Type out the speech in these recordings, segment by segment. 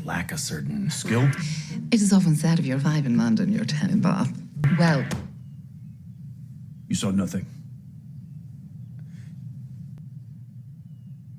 lack a certain skill? It is often said if you're 5 in London, you're 10 in Bath. Well, You saw nothing.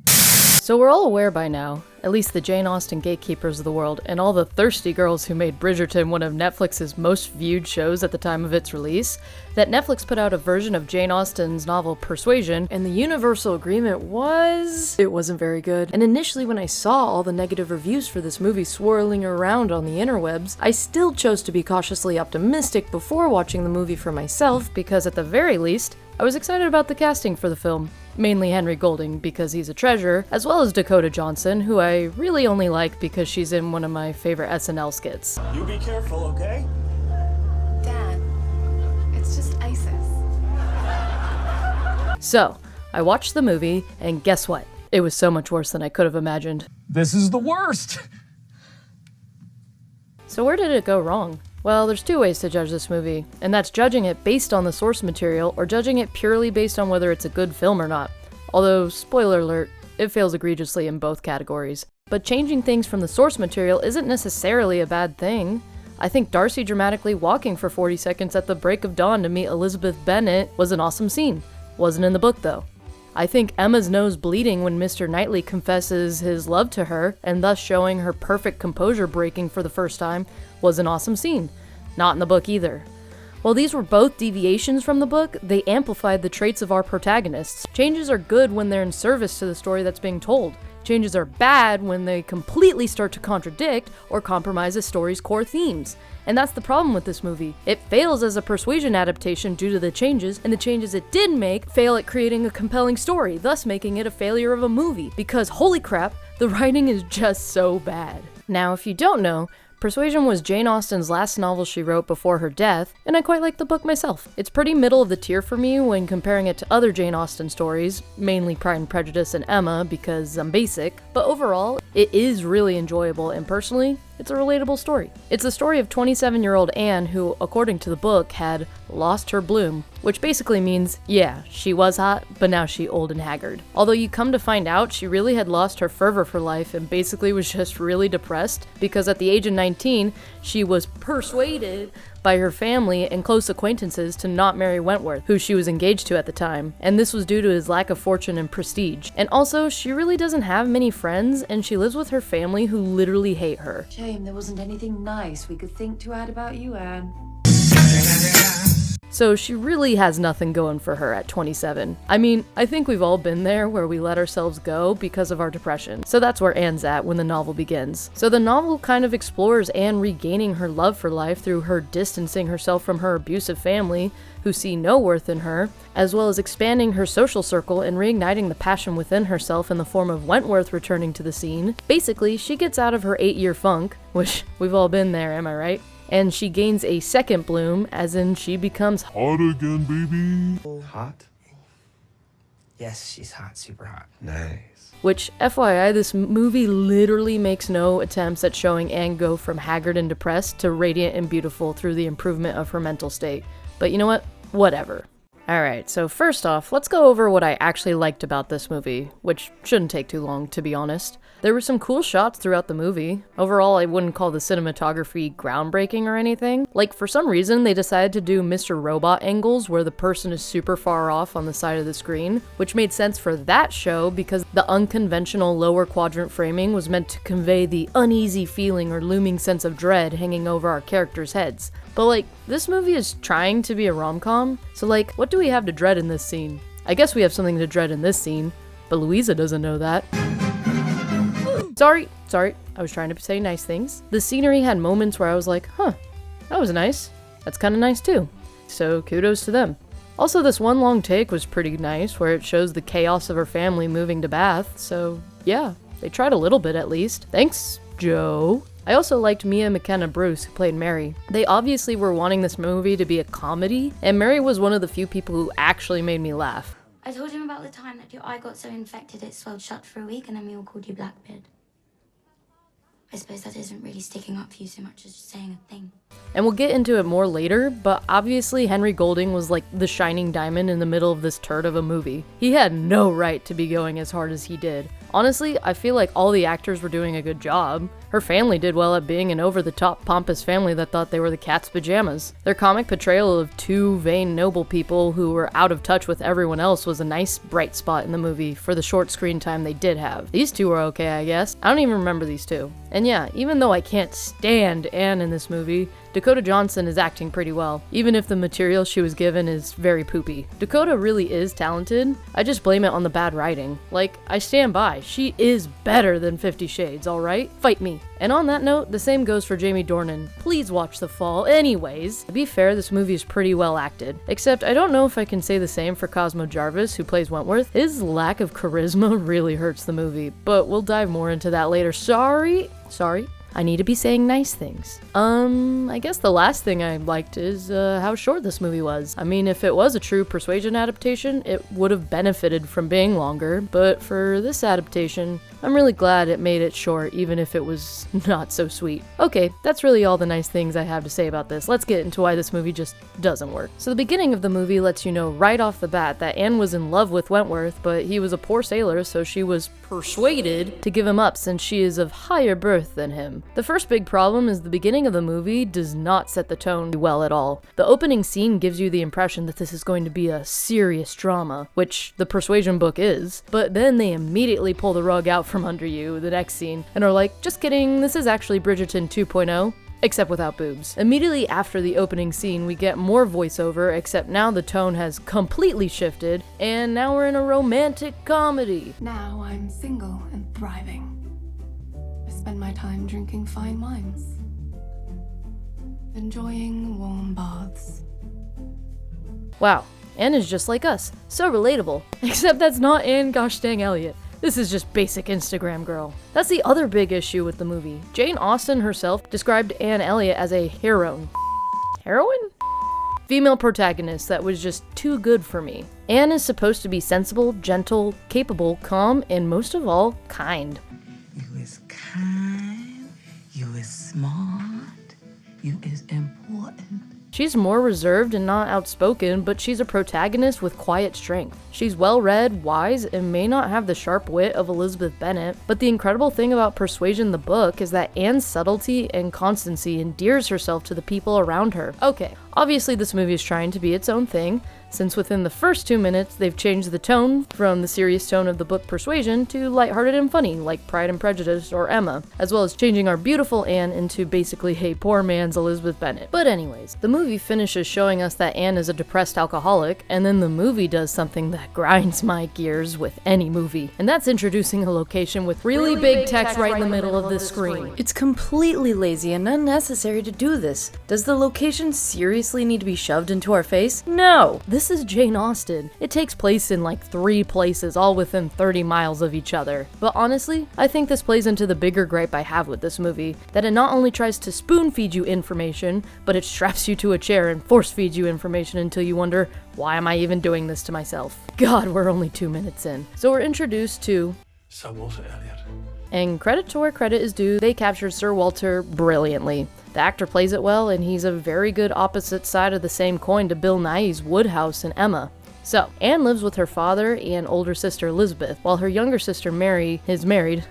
So we're all aware by now, at least the Jane Austen gatekeepers of the world, and all the thirsty girls who made Bridgerton one of Netflix's most viewed shows at the time of its release, that Netflix put out a version of Jane Austen's novel Persuasion, and the universal agreement was it wasn't very good. And initially when I saw all the negative reviews for this movie swirling around on the interwebs, I still chose to be cautiously optimistic before watching the movie for myself, because at the very least, I was excited about the casting for the film. Mainly Henry Goulding, because he's a treasure, as well as Dakota Johnson, who I really only like because she's in one of my favorite SNL skits. You be careful, okay? Dad, it's just ISIS. So, I watched the movie, and guess what? It was so much worse than I could have imagined. This is the worst! So where did it go wrong? Well, there's two ways to judge this movie, and that's judging it based on the source material or judging it purely based on whether it's a good film or not. Although, spoiler alert, it fails egregiously in both categories. But changing things from the source material isn't necessarily a bad thing. I think Darcy dramatically walking for 40 seconds at the break of dawn to meet Elizabeth Bennett was an awesome scene. Wasn't in the book though. I think Emma's nose bleeding when Mr. Knightley confesses his love to her, and thus showing her perfect composure breaking for the first time, was an awesome scene. Not in the book either. While these were both deviations from the book, they amplified the traits of our protagonists. Changes are good when they're in service to the story that's being told. Changes are bad when they completely start to contradict or compromise a story's core themes. And that's the problem with this movie. It fails as a Persuasion adaptation due to the changes, and the changes it did make fail at creating a compelling story, thus making it a failure of a movie. Because holy crap, the writing is just so bad. Now, if you don't know, Persuasion was Jane Austen's last novel she wrote before her death, and I quite like the book myself. It's pretty middle of the tier for me when comparing it to other Jane Austen stories, mainly Pride and Prejudice and Emma because I'm basic, but overall, it is really enjoyable, and personally, it's a relatable story. It's the story of 27-year-old Anne who, according to the book, had lost her bloom, which basically means, yeah, she was hot, but now she old and haggard. Although you come to find out she really had lost her fervor for life and basically was just really depressed because at the age of 19, she was persuaded by her family and close acquaintances to not marry Wentworth, who she was engaged to at the time, and this was due to his lack of fortune and prestige. And also, she really doesn't have many friends, and she lives with her family who literally hate her. Shame there wasn't anything nice we could think to add about you, Anne. So she really has nothing going for her at 27. I mean, I think we've all been there where we let ourselves go because of our depression. So that's where Anne's at when the novel begins. So the novel kind of explores Anne regaining her love for life through her distancing herself from her abusive family, who see no worth in her, as well as expanding her social circle and reigniting the passion within herself in the form of Wentworth returning to the scene. Basically, she gets out of her 8-year funk, which we've all been there, am I right? And she gains a second bloom, as in she becomes hot again, baby. Hot? Yes, she's hot, super hot. Nice. which, FYI, this movie literally makes no attempts at showing Anne go from haggard and depressed to radiant and beautiful through the improvement of her mental state. But you know what? Whatever. Alright, so first off, let's go over what I actually liked about this movie, which shouldn't take too long, to be honest. There were some cool shots throughout the movie. Overall, I wouldn't call the cinematography groundbreaking or anything. Like, for some reason, they decided to do Mr. Robot angles where the person is super far off on the side of the screen, which made sense for that show because the unconventional lower quadrant framing was meant to convey the uneasy feeling or looming sense of dread hanging over our characters' heads. But like, this movie is trying to be a rom-com, so like, what do we have to dread in this scene? I guess we have something to dread in this scene, but Louisa doesn't know that. Sorry, I was trying to say nice things. The scenery had moments where I was like, huh, that was nice. That's kind of nice too. So kudos to them. Also, this one long take was pretty nice, where it shows the chaos of her family moving to Bath, so yeah, they tried a little bit at least. Thanks, Joe. I also liked Mia McKenna Bruce, who played Mary. They obviously were wanting this movie to be a comedy, and Mary was one of the few people who actually made me laugh. I told him about the time that your eye got so infected it swelled shut for a week, and then we all called you Blackbeard. I suppose that isn't really sticking up for you so much as just saying a thing. And we'll get into it more later, but obviously Henry Goulding was like the shining diamond in the middle of this turd of a movie. He had no right to be going as hard as he did. Honestly, I feel like all the actors were doing a good job. Her family did well at being an over-the-top pompous family that thought they were the cat's pajamas. Their comic portrayal of two vain noble people who were out of touch with everyone else was a nice bright spot in the movie for the short screen time they did have. These two were okay, I guess. I don't even remember these two. And yeah, even though I can't stand Anne in this movie, Dakota Johnson is acting pretty well, even if the material she was given is very poopy. Dakota really is talented, I just blame it on the bad writing. Like, I stand by, she is better than 50 Shades, alright? Fight me. And on that note, the same goes for Jamie Dornan. Please watch The Fall anyways. To be fair, this movie is pretty well acted. Except I don't know if I can say the same for Cosmo Jarvis, who plays Wentworth. His lack of charisma really hurts the movie, but we'll dive more into that later. Sorry. I need to be saying nice things. I guess the last thing I liked is how short this movie was. I mean, if it was a true Persuasion adaptation, it would have benefited from being longer, but for this adaptation, I'm really glad it made it short, even if it was not so sweet. Okay, that's really all the nice things I have to say about this. Let's get into why this movie just doesn't work. So the beginning of the movie lets you know right off the bat that Anne was in love with Wentworth, but he was a poor sailor, so she was persuaded to give him up since she is of higher birth than him. The first big problem is the beginning of the movie does not set the tone well at all. The opening scene gives you the impression that this is going to be a serious drama, which the Persuasion book is, but then they immediately pull the rug out from under you the next scene and are like, just kidding, this is actually Bridgerton 2.0. Except without boobs. Immediately after the opening scene, we get more voiceover, except now the tone has completely shifted, and now we're in a romantic comedy. Now I'm single and thriving. I spend my time drinking fine wines, enjoying warm baths. Wow, Anne is just like us. So relatable. Except that's not Anne gosh dang Elliot. This is just basic Instagram girl. That's the other big issue with the movie. Jane Austen herself described Anne Elliot as a heroine. Heroine? Female protagonist that was just too good for me. Anne is supposed to be sensible, gentle, capable, calm, and most of all, kind. You is kind, you is smart, you is important. She's more reserved and not outspoken, but she's a protagonist with quiet strength. She's well-read, wise, and may not have the sharp wit of Elizabeth Bennett, but the incredible thing about Persuasion the book is that Anne's subtlety and constancy endears herself to the people around her. Okay, obviously this movie is trying to be its own thing, since within the first 2 minutes they've changed the tone from the serious tone of the book Persuasion to lighthearted and funny, like Pride and Prejudice or Emma, as well as changing our beautiful Anne into basically a poor man's Elizabeth Bennett. But anyways, the movie finishes showing us that Anne is a depressed alcoholic, and then the movie does something that grinds my gears with any movie, and that's introducing a location with really big text right in the middle of the screen. It's completely lazy and unnecessary to do this. Does the location seriously need to be shoved into our face? No! This is Jane Austen. It takes place in like 3 places, all within 30 miles of each other. But honestly, I think this plays into the bigger gripe I have with this movie, that it not only tries to spoon feed you information, but it straps you to a chair and force feeds you information until you wonder, why am I even doing this to myself? God, we're only 2 minutes in. So we're introduced to... So was it, Elliot? And credit to where credit is due, they captured Sir Walter brilliantly. The actor plays it well, and he's a very good opposite side of the same coin to Bill Nighy's Woodhouse in Emma. So, Anne lives with her father and older sister Elizabeth, while her younger sister Mary is married.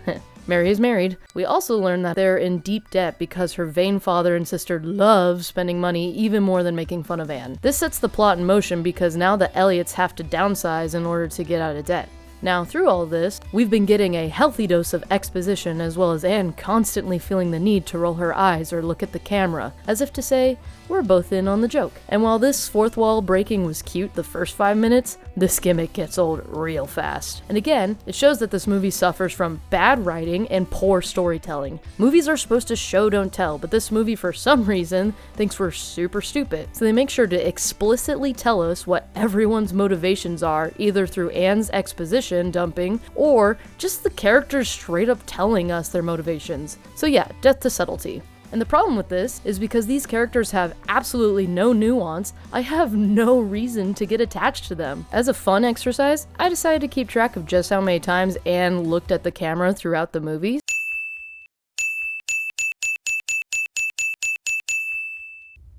Mary is married. We also learn that they're in deep debt because her vain father and sister love spending money even more than making fun of Anne. This sets the plot in motion because now the Elliots have to downsize in order to get out of debt. Now, through all this, we've been getting a healthy dose of exposition as well as Anne constantly feeling the need to roll her eyes or look at the camera, as if to say, we're both in on the joke. And while this fourth wall breaking was cute the first 5 minutes, this gimmick gets old real fast. And again, it shows that this movie suffers from bad writing and poor storytelling. Movies are supposed to show, don't tell, but this movie for some reason thinks we're super stupid. So they make sure to explicitly tell us what everyone's motivations are, either through Anne's exposition dumping, or just the characters straight up telling us their motivations. So yeah, death to subtlety. And the problem with this is because these characters have absolutely no nuance, I have no reason to get attached to them. As a fun exercise, I decided to keep track of just how many times Anne looked at the camera throughout the movie.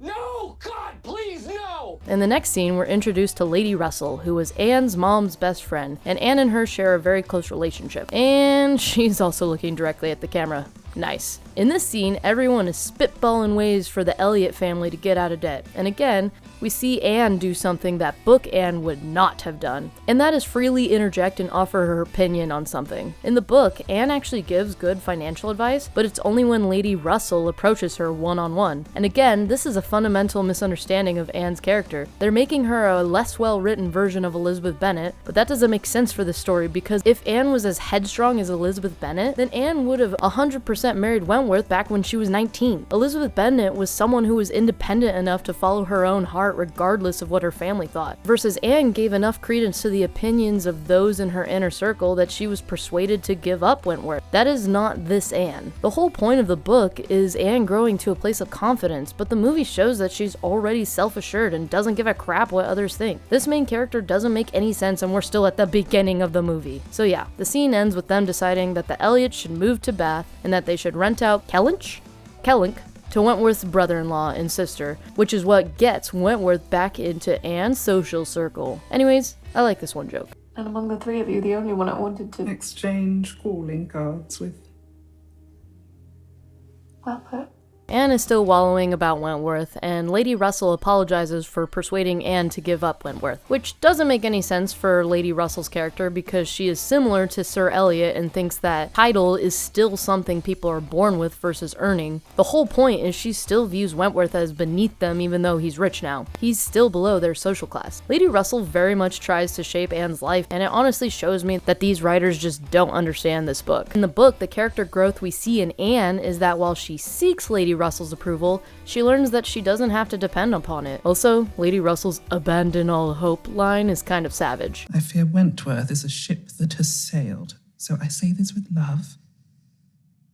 No! God, please, no! In the next scene, we're introduced to Lady Russell, who was Anne's mom's best friend, and Anne and her share a very close relationship. And she's also looking directly at the camera. Nice. In this scene, everyone is spitballing ways for the Elliot family to get out of debt. And again, we see Anne do something that book Anne would not have done, and that is freely interject and offer her opinion on something. In the book, Anne actually gives good financial advice, but it's only when Lady Russell approaches her one-on-one. And again, this is a fundamental misunderstanding of Anne's character. They're making her a less well-written version of Elizabeth Bennett, but that doesn't make sense for this story, because if Anne was as headstrong as Elizabeth Bennett, then Anne would have 100% married Wentworth back when she was 19. Elizabeth Bennett was someone who was independent enough to follow her own heart regardless of what her family thought, versus Anne gave enough credence to the opinions of those in her inner circle that she was persuaded to give up Wentworth. That is not this Anne. The whole point of the book is Anne growing to a place of confidence, but the movie shows that she's already self-assured and doesn't give a crap what others think. This main character doesn't make any sense, and we're still at the beginning of the movie. So yeah, the scene ends with them deciding that the Elliots should move to Bath and that they should rent out Kellink to Wentworth's brother-in-law and sister, which is what gets Wentworth back into Anne's social circle. Anyways, I like this one joke. And among the three of you, the only one I wanted to exchange calling cards with. Well put. Anne is still wallowing about Wentworth, and Lady Russell apologizes for persuading Anne to give up Wentworth, which doesn't make any sense for Lady Russell's character because she is similar to Sir Elliot and thinks that title is still something people are born with versus earning. The whole point is she still views Wentworth as beneath them even though he's rich now. He's still below their social class. Lady Russell very much tries to shape Anne's life, and it honestly shows me that these writers just don't understand this book. In the book, the character growth we see in Anne is that while she seeks Lady Russell's approval, she learns that she doesn't have to depend upon it. Also, Lady Russell's "abandon all hope" line is kind of savage. I fear Wentworth is a ship that has sailed, so I say this with love.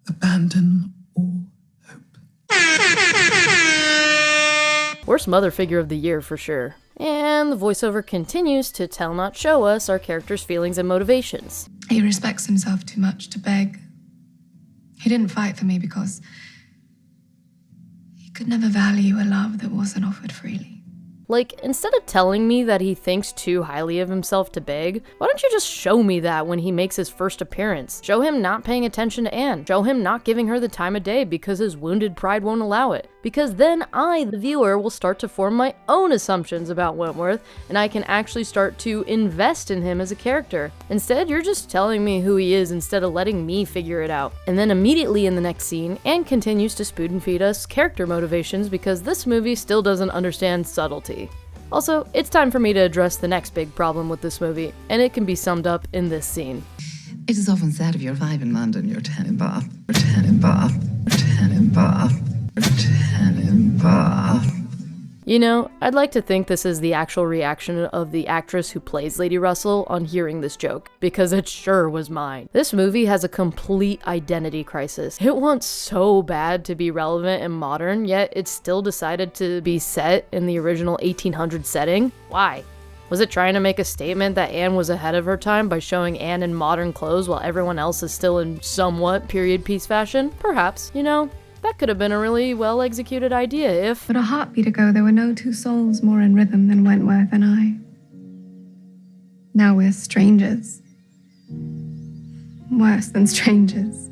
Abandon all hope. Worst mother figure of the year for sure. And the voiceover continues to tell not show us our character's feelings and motivations. He respects himself too much to beg. He didn't fight for me because he could never value a love that wasn't offered freely. Like, instead of telling me that he thinks too highly of himself to beg, why don't you just show me that when he makes his first appearance? Show him not paying attention to Anne. Show him not giving her the time of day because his wounded pride won't allow it. Because then I, the viewer, will start to form my own assumptions about Wentworth, and I can actually start to invest in him as a character. Instead, you're just telling me who he is instead of letting me figure it out. And then immediately in the next scene, Anne continues to spoon feed us character motivations because this movie still doesn't understand subtlety. Also, it's time for me to address the next big problem with this movie, and it can be summed up in this scene. It is often said if you're 5 in London, you're 10 in Bath. Or 10 in Bath. Or 10 in Bath. Or 10 in Bath. You know, I'd like to think this is the actual reaction of the actress who plays Lady Russell on hearing this joke, because it sure was mine. This movie has a complete identity crisis. It wants so bad to be relevant and modern, yet it still decided to be set in the original 1800s setting. Why? Was it trying to make a statement that Anne was ahead of her time by showing Anne in modern clothes while everyone else is still in somewhat period piece fashion? Perhaps, you know? That could have been a really well-executed idea if... But a heartbeat ago, there were no two souls more in rhythm than Wentworth and I. Now we're strangers. Worse than strangers.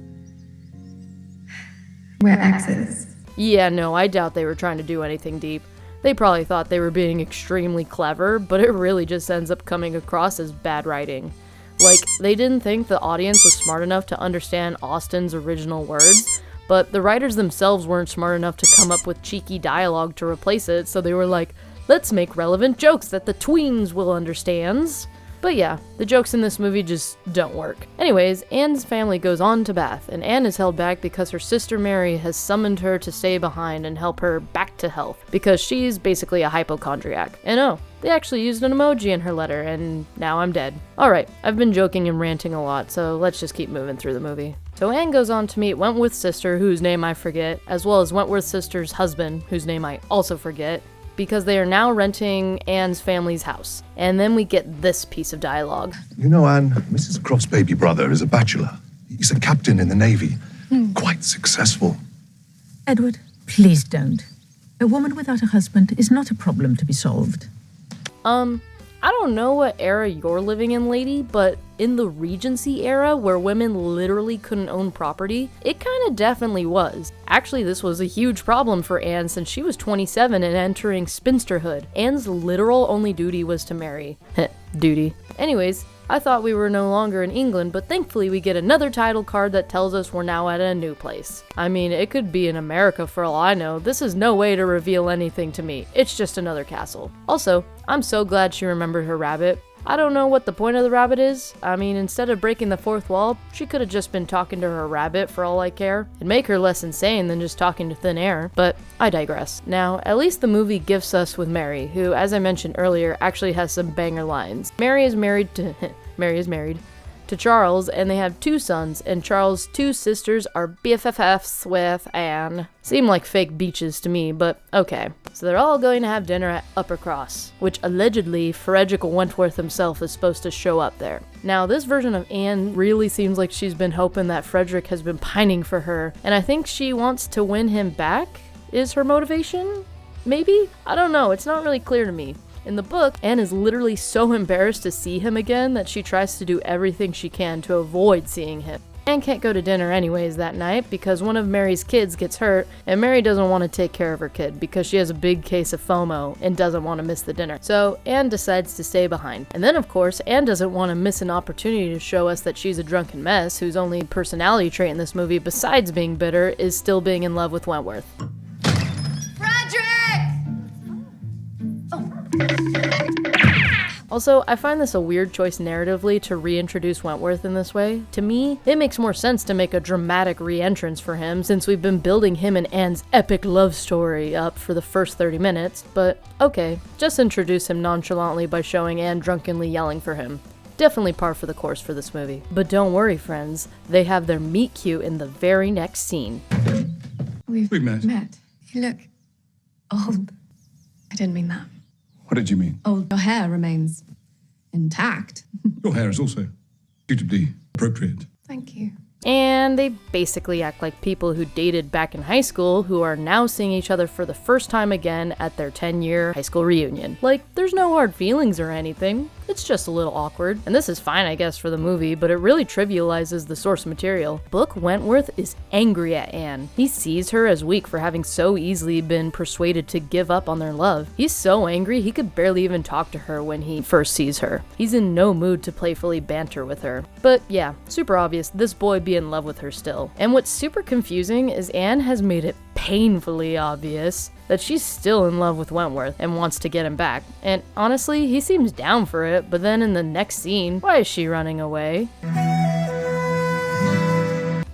We're exes. Yeah, no, I doubt they were trying to do anything deep. They probably thought they were being extremely clever, but it really just ends up coming across as bad writing. Like, they didn't think the audience was smart enough to understand Austen's original words, but the writers themselves weren't smart enough to come up with cheeky dialogue to replace it, so they were like, let's make relevant jokes that the tweens will understand. But yeah, the jokes in this movie just don't work. Anyways, Anne's family goes on to Bath, and Anne is held back because her sister Mary has summoned her to stay behind and help her back to health, because she's basically a hypochondriac. And oh, they actually used an emoji in her letter, and now I'm dead. Alright, I've been joking and ranting a lot, so let's just keep moving through the movie. So Anne goes on to meet Wentworth's sister, whose name I forget, as well as Wentworth's sister's husband, whose name I also forget, because they are now renting Anne's family's house. And then we get this piece of dialogue. You know, Anne, Mrs. Croft's baby brother is a bachelor. He's a captain in the Navy. Quite successful. Edward, please don't. A woman without a husband is not a problem to be solved. I don't know what era you're living in, lady, but in the Regency era, where women literally couldn't own property, it kinda definitely was. Actually, this was a huge problem for Anne since she was 27 and entering spinsterhood. Anne's literal only duty was to marry. Duty. Anyways, I thought we were no longer in England, but thankfully we get another title card that tells us we're now at a new place. I mean, it could be in America for all I know. This is no way to reveal anything to me. It's just another castle. Also, I'm so glad she remembered her rabbit. I don't know what the point of the rabbit is. I mean, instead of breaking the fourth wall, she could have just been talking to her rabbit for all I care. It'd make her less insane than just talking to thin air, but I digress. Now, at least the movie gifts us with Mary, who, as I mentioned earlier, actually has some banger lines. Mary is married to Charles, and they have 2 sons, and Charles' 2 sisters are BFFs with Anne. Seem like fake beaches to me, but okay. So they're all going to have dinner at Uppercross, which allegedly Frederick Wentworth himself is supposed to show up there. Now, this version of Anne really seems like she's been hoping that Frederick has been pining for her, and I think she wants to win him back, is her motivation? Maybe? I don't know, it's not really clear to me. In the book, Anne is literally so embarrassed to see him again that she tries to do everything she can to avoid seeing him. Anne can't go to dinner anyways that night because one of Mary's kids gets hurt, and Mary doesn't want to take care of her kid because she has a big case of FOMO and doesn't want to miss the dinner. So Anne decides to stay behind. And then of course, Anne doesn't want to miss an opportunity to show us that she's a drunken mess whose only personality trait in this movie besides being bitter is still being in love with Wentworth. Also, I find this a weird choice narratively to reintroduce Wentworth in this way. To me, it makes more sense to make a dramatic re-entrance for him since we've been building him and Anne's epic love story up for the first 30 minutes, but okay, just introduce him nonchalantly by showing Anne drunkenly yelling for him. Definitely par for the course for this movie. But don't worry, friends, they have their meet cute in the very next scene. We've met. You look old. I didn't mean that. What did you mean? Old. Your hair remains intact. Your hair is also suitably appropriate. Thank you. And they basically act like people who dated back in high school who are now seeing each other for the first time again at their 10-year high school reunion. Like, there's no hard feelings or anything. It's just a little awkward. And this is fine, I guess, for the movie, but it really trivializes the source material. Book Wentworth is angry at Anne. He sees her as weak for having so easily been persuaded to give up on their love. He's so angry he could barely even talk to her when he first sees her. He's in no mood to playfully banter with her. But yeah, super obvious, this boy be in love with her still. And what's super confusing is Anne has made it painfully obvious that she's still in love with Wentworth and wants to get him back. And honestly, he seems down for it, but then in the next scene, why is she running away?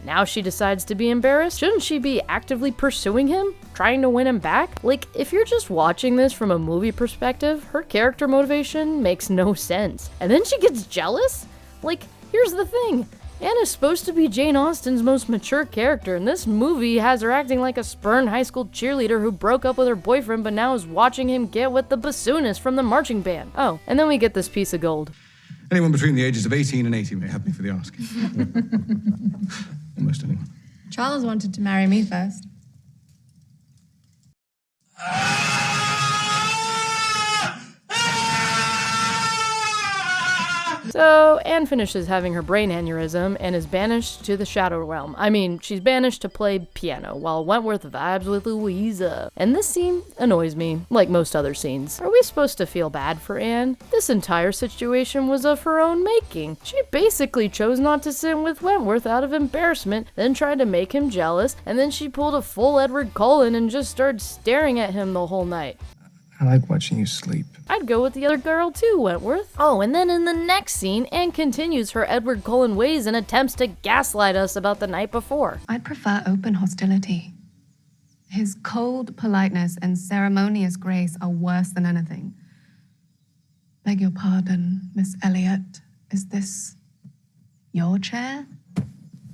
Now she decides to be embarrassed? Shouldn't she be actively pursuing him? Trying to win him back? Like, if you're just watching this from a movie perspective, her character motivation makes no sense. And then she gets jealous? Like, here's the thing. Anne is supposed to be Jane Austen's most mature character, and this movie has her acting like a spurned high school cheerleader who broke up with her boyfriend but now is watching him get with the bassoonist from the marching band. Oh, and then we get this piece of gold. Anyone between the ages of 18 and 80 may have me for the asking. Almost anyone. Charles wanted to marry me first. So Anne finishes having her brain aneurysm and is banished to the Shadow Realm. I mean, she's banished to play piano while Wentworth vibes with Louisa. And this scene annoys me, like most other scenes. Are we supposed to feel bad for Anne? This entire situation was of her own making. She basically chose not to sit with Wentworth out of embarrassment, then tried to make him jealous, and then she pulled a full Edward Cullen and just started staring at him the whole night. I like watching you sleep. I'd go with the other girl too, Wentworth. Oh, and then in the next scene, Anne continues her Edward Cullen ways and attempts to gaslight us about the night before. I'd prefer open hostility. His cold politeness and ceremonious grace are worse than anything. Beg your pardon, Miss Elliot. Is this your chair?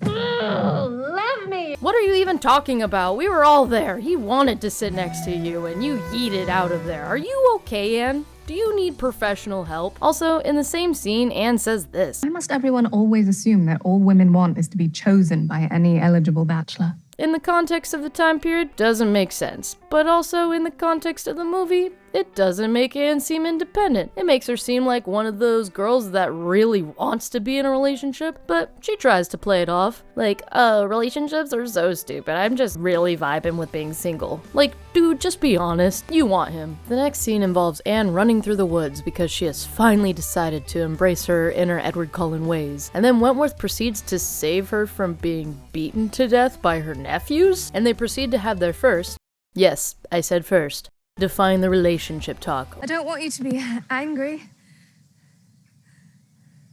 Let me! What are you even talking about? We were all there. He wanted to sit next to you, and you yeeted out of there. Are you okay, Anne? Do you need professional help? Also, in the same scene, Anne says this. Why must everyone always assume that all women want is to be chosen by any eligible bachelor? in the context of the time period, doesn't make sense. But also in the context of the movie, it doesn't make Anne seem independent. It makes her seem like one of those girls that really wants to be in a relationship, but she tries to play it off. Like, relationships are so stupid. I'm just really vibing with being single. Like, dude, just be honest. You want him. The next scene involves Anne running through the woods because she has finally decided to embrace her inner Edward Cullen ways. And then Wentworth proceeds to save her from being beaten to death by her nephews, and they proceed to have their first, yes, I said first, define the relationship talk. I don't want you to be angry.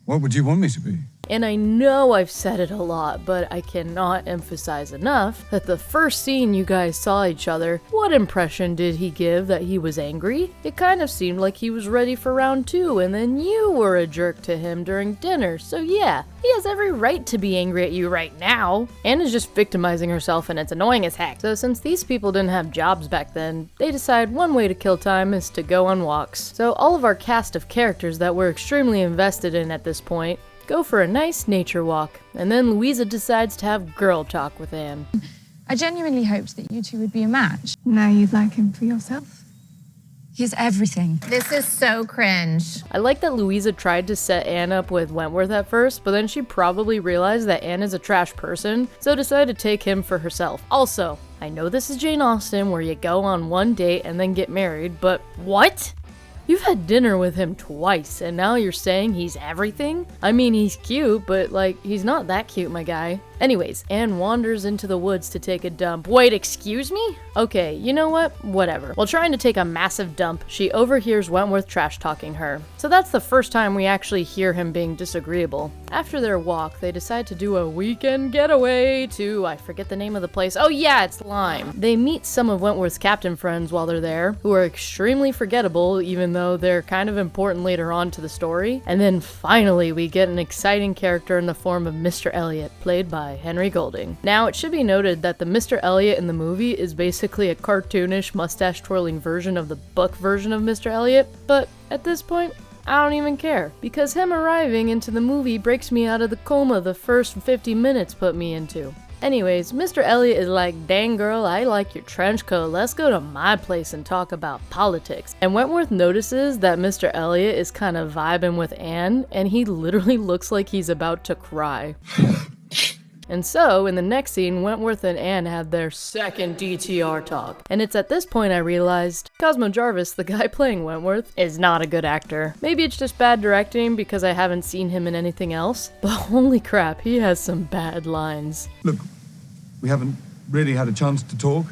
What would you want me to be? And I know I've said it a lot, but I cannot emphasize enough that the first scene you guys saw each other, what impression did he give that he was angry? It kind of seemed like he was ready for round 2, and then you were a jerk to him during dinner, so yeah, he has every right to be angry at you right now. Anne is just victimizing herself, and it's annoying as heck. So since these people didn't have jobs back then, they decide one way to kill time is to go on walks. So all of our cast of characters that we're extremely invested in at this point go for a nice nature walk, and then Louisa decides to have girl talk with Anne. I genuinely hoped that you two would be a match. Now you'd like him for yourself? He's everything. This is so cringe. I like that Louisa tried to set Anne up with Wentworth at first, but then she probably realized that Anne is a trash person, so decided to take him for herself. Also, I know this is Jane Austen where you go on one date and then get married, but what? You've had dinner with him twice, and now you're saying he's everything? I mean, he's cute, but like, he's not that cute, my guy. Anyways, Anne wanders into the woods to take a dump. Wait, excuse me? Okay, you know what? Whatever. While trying to take a massive dump, she overhears Wentworth trash-talking her. So that's the first time we actually hear him being disagreeable. After their walk, they decide to do a weekend getaway to, I forget the name of the place. Oh yeah, it's Lyme. They meet some of Wentworth's captain friends while they're there, who are extremely forgettable, even though they're kind of important later on to the story. And then finally, we get an exciting character in the form of Mr. Elliot, played by Henry Goulding. Now, it should be noted that the Mr. Elliot in the movie is basically a cartoonish, mustache-twirling version of the book version of Mr. Elliot, but at this point, I don't even care, because him arriving into the movie breaks me out of the coma the first 50 minutes put me into. Anyways, Mr. Elliot is like, dang girl, I like your trench coat, let's go to my place and talk about politics. And Wentworth notices that Mr. Elliot is kind of vibing with Anne, and he literally looks like he's about to cry. And so, in the next scene, Wentworth and Anne have their second DTR talk. And it's at this point I realized Cosmo Jarvis, the guy playing Wentworth, is not a good actor. Maybe it's just bad directing because I haven't seen him in anything else, but holy crap, he has some bad lines. Look, we haven't really had a chance to talk.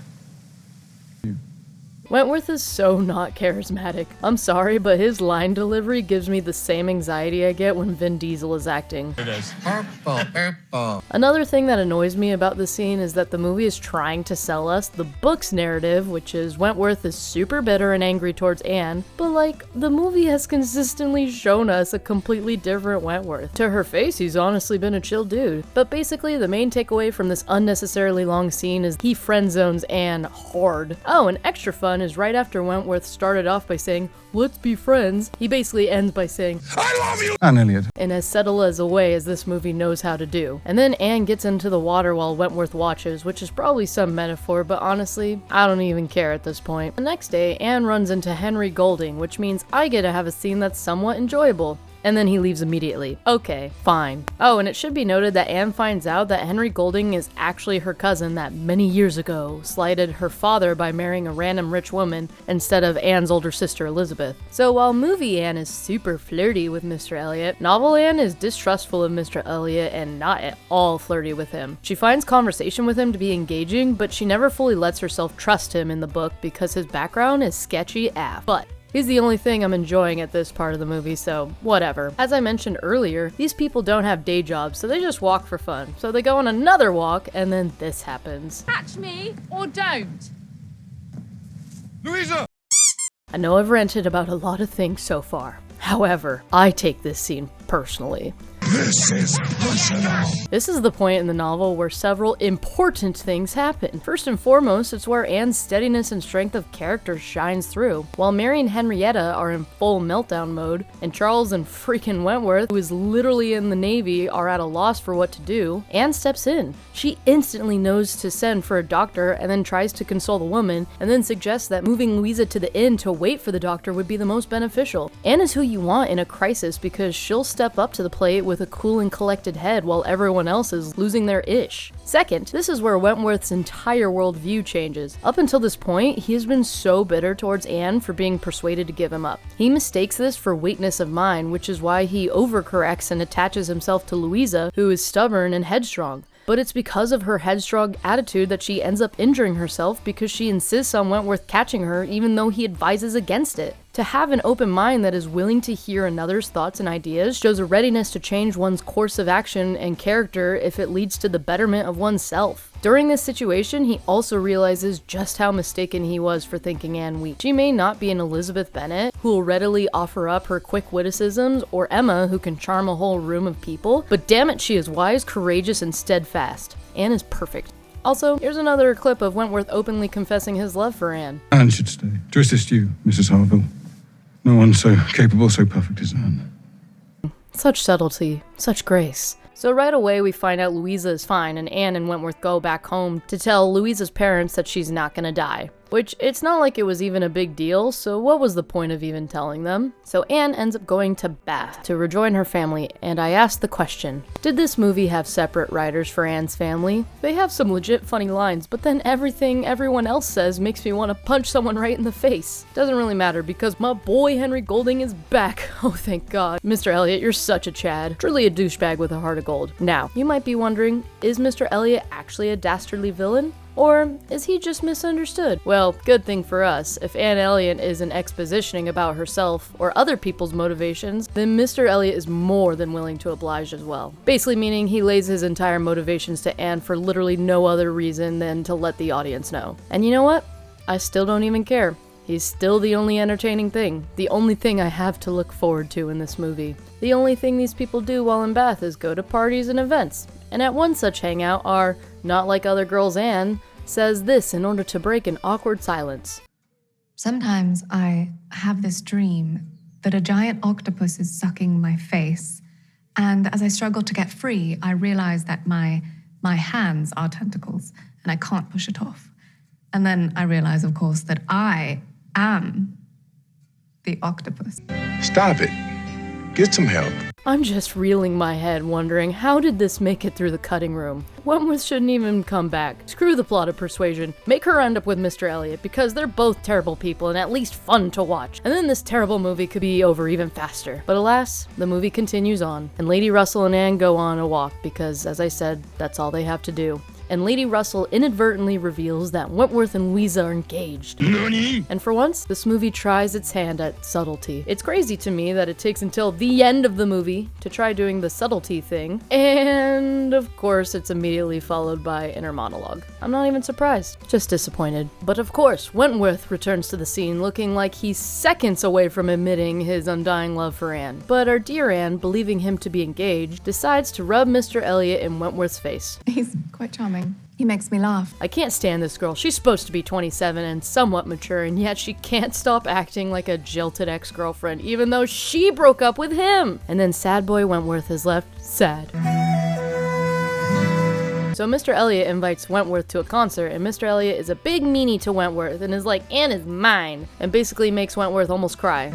Wentworth is so not charismatic. I'm sorry, but his line delivery gives me the same anxiety I get when Vin Diesel is acting. It is. Purple. Another thing that annoys me about the scene is that the movie is trying to sell us the book's narrative, which is Wentworth is super bitter and angry towards Anne, but like, the movie has consistently shown us a completely different Wentworth. To her face, he's honestly been a chill dude. But basically, the main takeaway from this unnecessarily long scene is he friend zones Anne hard. Oh, and extra fun is right after Wentworth started off by saying, let's be friends, he basically ends by saying, I love you! And Elliot. in as subtle as a way as this movie knows how to do. And then Anne gets into the water while Wentworth watches, which is probably some metaphor, but honestly, I don't even care at this point. The next day, Anne runs into Henry Goulding, which means I get to have a scene that's somewhat enjoyable. And then he leaves immediately. Okay, fine. Oh, and it should be noted that Anne finds out that Henry Goulding is actually her cousin that many years ago slighted her father by marrying a random rich woman instead of Anne's older sister Elizabeth. So while movie Anne is super flirty with Mr. Elliot, novel Anne is distrustful of Mr. Elliot and not at all flirty with him. She finds conversation with him to be engaging, but she never fully lets herself trust him in the book because his background is sketchy AF. But he's the only thing I'm enjoying at this part of the movie, so whatever. As I mentioned earlier, these people don't have day jobs, so they just walk for fun. So they go on another walk, and then this happens. Catch me or don't. Louisa! I know I've ranted about a lot of things so far. However, I take this scene personally. This is personal. This is the point in the novel where several important things happen. First and foremost, it's where Anne's steadiness and strength of character shines through. While Mary and Henrietta are in full meltdown mode, and Charles and freaking Wentworth, who is literally in the Navy, are at a loss for what to do, Anne steps in. She instantly knows to send for a doctor and then tries to console the woman, and then suggests that moving Louisa to the inn to wait for the doctor would be the most beneficial. Anne is who you want in a crisis because she'll step up to the plate with a cool and collected head while everyone else is losing their ish. Second, this is where Wentworth's entire worldview changes. Up until this point, he has been so bitter towards Anne for being persuaded to give him up. He mistakes this for weakness of mind, which is why he overcorrects and attaches himself to Louisa, who is stubborn and headstrong. But it's because of her headstrong attitude that she ends up injuring herself because she insists on Wentworth catching her even though he advises against it. To have an open mind that is willing to hear another's thoughts and ideas shows a readiness to change one's course of action and character if it leads to the betterment of oneself. During this situation, he also realizes just how mistaken he was for thinking Anne weak. She may not be an Elizabeth Bennett, who will readily offer up her quick witticisms, or Emma, who can charm a whole room of people, but damn it, she is wise, courageous, and steadfast. Anne is perfect. Also, here's another clip of Wentworth openly confessing his love for Anne. Anne should stay, to assist you, Mrs. Harville. No one so capable, so perfect as Anne. Such subtlety, such grace. So right away we find out Louisa is fine and Anne and Wentworth go back home to tell Louisa's parents that she's not gonna die. Which, it's not like it was even a big deal, so what was the point of even telling them? So Anne ends up going to Bath to rejoin her family, and I asked the question, did this movie have separate writers for Anne's family? They have some legit funny lines, but then everything everyone else says makes me want to punch someone right in the face. Doesn't really matter because my boy Henry Goulding is back. Oh, thank God. Mr. Elliot, you're such a Chad. Truly a douchebag with a heart of gold. Now, you might be wondering, is Mr. Elliot actually a dastardly villain? Or is he just misunderstood? Well, good thing for us. If Anne Elliot isn't expositioning about herself or other people's motivations, then Mr. Elliot is more than willing to oblige as well. Basically meaning he lays his entire motivations to Anne for literally no other reason than to let the audience know. And you know what? I still don't even care. He's still the only entertaining thing. The only thing I have to look forward to in this movie. The only thing these people do while in Bath is go to parties and events. And at one such hangout our not like other girls Anne says this in order to break an awkward silence. Sometimes I have this dream that a giant octopus is sucking my face, and as I struggle to get free, I realize that my hands are tentacles, and I can't push it off. And then I realize, of course, that I am the octopus. Stop it. Get some help. I'm just reeling my head wondering, how did this make it through the cutting room? Wentworth shouldn't even come back. Screw the plot of Persuasion. Make her end up with Mr. Elliot because they're both terrible people and at least fun to watch. And then this terrible movie could be over even faster. But alas, the movie continues on, and Lady Russell and Anne go on a walk because, as I said, that's all they have to do. And Lady Russell inadvertently reveals that Wentworth and Louisa are engaged. Nani? And for once, this movie tries its hand at subtlety. It's crazy to me that it takes until the end of the movie to try doing the subtlety thing, and of course it's immediately followed by inner monologue. I'm not even surprised, just disappointed. But of course, Wentworth returns to the scene looking like he's seconds away from admitting his undying love for Anne. But our dear Anne, believing him to be engaged, decides to rub Mr. Elliot in Wentworth's face. He's quite charming. He makes me laugh. I can't stand this girl. She's supposed to be 27 and somewhat mature, and yet she can't stop acting like a jilted ex-girlfriend, even though she broke up with him. And then sad boy Wentworth is left sad. So Mr. Elliot invites Wentworth to a concert, and Mr. Elliot is a big meanie to Wentworth and is like, Anne is mine, and basically makes Wentworth almost cry.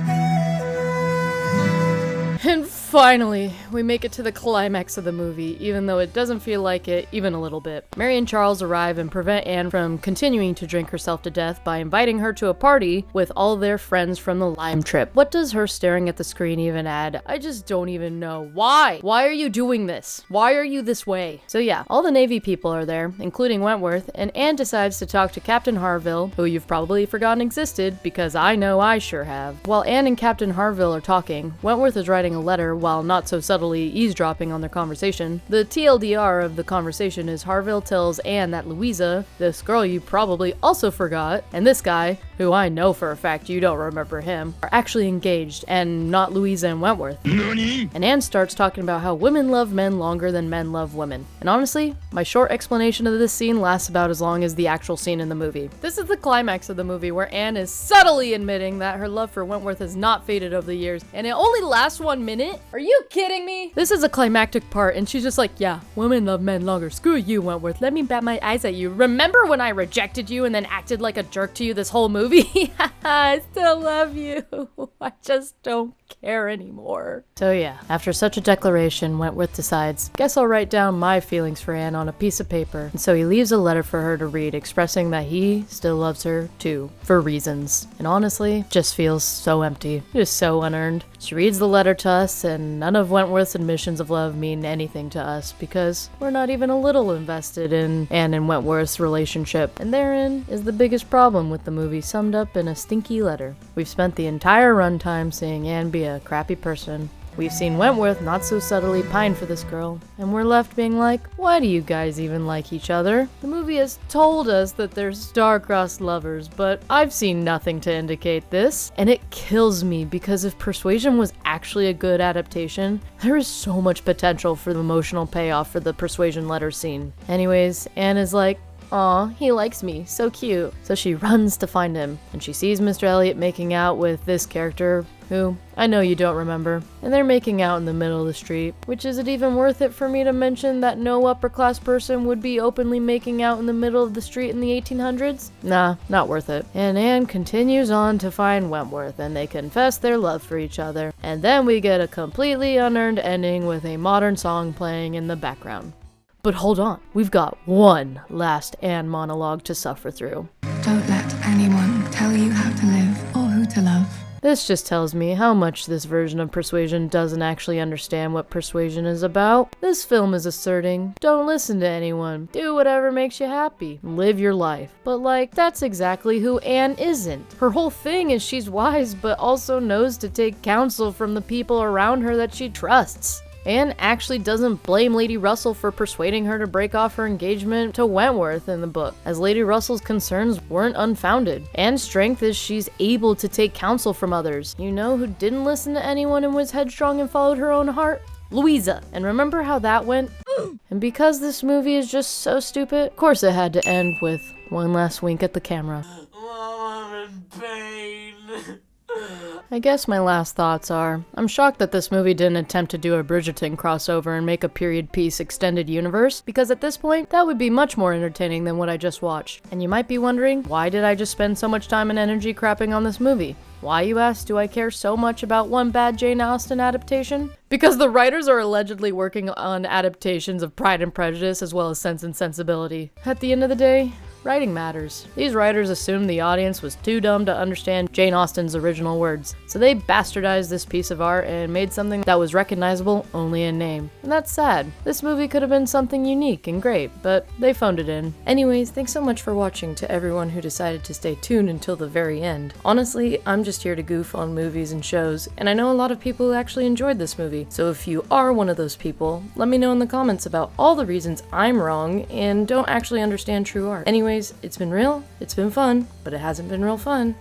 And finally, we make it to the climax of the movie, even though it doesn't feel like it even a little bit. Mary and Charles arrive and prevent Anne from continuing to drink herself to death by inviting her to a party with all their friends from the Lyme trip. What does her staring at the screen even add? I just don't even know. Why? Why are you doing this? Why are you this way? So yeah, all the Navy people are there, including Wentworth, and Anne decides to talk to Captain Harville, who you've probably forgotten existed, because I know I sure have. While Anne and Captain Harville are talking, Wentworth is writing a letter while not so subtly eavesdropping on their conversation. The TLDR of the conversation is Harville tells Anne that Louisa, this girl you probably also forgot, and this guy, who I know for a fact you don't remember him, are actually engaged, and not Louisa and Wentworth. Nani? And Anne starts talking about how women love men longer than men love women. And honestly, my short explanation of this scene lasts about as long as the actual scene in the movie. This is the climax of the movie, where Anne is subtly admitting that her love for Wentworth has not faded over the years, and it only lasts 1 minute? Are you kidding me? This is a climactic part, and she's just like, yeah, women love men longer. Screw you, Wentworth. Let me bat my eyes at you. Remember when I rejected you and then acted like a jerk to you this whole movie? I still love you. I just don't care anymore. So yeah, after such a declaration, Wentworth decides, guess I'll write down my feelings for Anne on a piece of paper. And so he leaves a letter for her to read, expressing that he still loves her too, for reasons. And honestly, just feels so empty, just so unearned. She reads the letter to us, and none of Wentworth's admissions of love mean anything to us, because we're not even a little invested in Anne and Wentworth's relationship. And therein is the biggest problem with the movie, summed up in a stinky letter. We've spent the entire runtime seeing Anne be a crappy person. We've seen Wentworth not so subtly pine for this girl, and we're left being like, why do you guys even like each other? The movie has told us that they're star-crossed lovers, but I've seen nothing to indicate this, and it kills me because if Persuasion was actually a good adaptation, there is so much potential for the emotional payoff for the Persuasion letter scene. Anyways, Anne is like, aw, he likes me, so cute. So she runs to find him, and she sees Mr. Elliot making out with this character, who I know you don't remember, and they're making out in the middle of the street, which is it even worth it for me to mention that no upper class person would be openly making out in the middle of the street in the 1800s? Nah, not worth it. And Anne continues on to find Wentworth, and they confess their love for each other, and then we get a completely unearned ending with a modern song playing in the background. But hold on, we've got one last Anne monologue to suffer through. Don't let anyone tell you how to live or who to love. This just tells me how much this version of Persuasion doesn't actually understand what Persuasion is about. This film is asserting, don't listen to anyone, do whatever makes you happy, live your life. But like, that's exactly who Anne isn't. Her whole thing is she's wise, but also knows to take counsel from the people around her that she trusts. Anne actually doesn't blame Lady Russell for persuading her to break off her engagement to Wentworth in the book, as Lady Russell's concerns weren't unfounded. Anne's strength is she's able to take counsel from others. You know who didn't listen to anyone and was headstrong and followed her own heart? Louisa. And remember how that went? And because this movie is just so stupid, of course it had to end with one last wink at the camera. Mom, I'm in pain. I guess my last thoughts are, I'm shocked that this movie didn't attempt to do a Bridgerton crossover and make a period piece extended universe, because at this point, that would be much more entertaining than what I just watched. And you might be wondering, why did I just spend so much time and energy crapping on this movie? Why, you ask, do I care so much about one bad Jane Austen adaptation? Because the writers are allegedly working on adaptations of Pride and Prejudice as well as Sense and Sensibility. At the end of the day, writing matters. These writers assumed the audience was too dumb to understand Jane Austen's original words, so they bastardized this piece of art and made something that was recognizable only in name. And that's sad. This movie could have been something unique and great, but they phoned it in. Anyways, thanks so much for watching to everyone who decided to stay tuned until the very end. Honestly, I'm just here to goof on movies and shows, and I know a lot of people who actually enjoyed this movie, so if you are one of those people, let me know in the comments about all the reasons I'm wrong and don't actually understand true art. Anyways, it's been real, it's been fun, but it hasn't been real fun.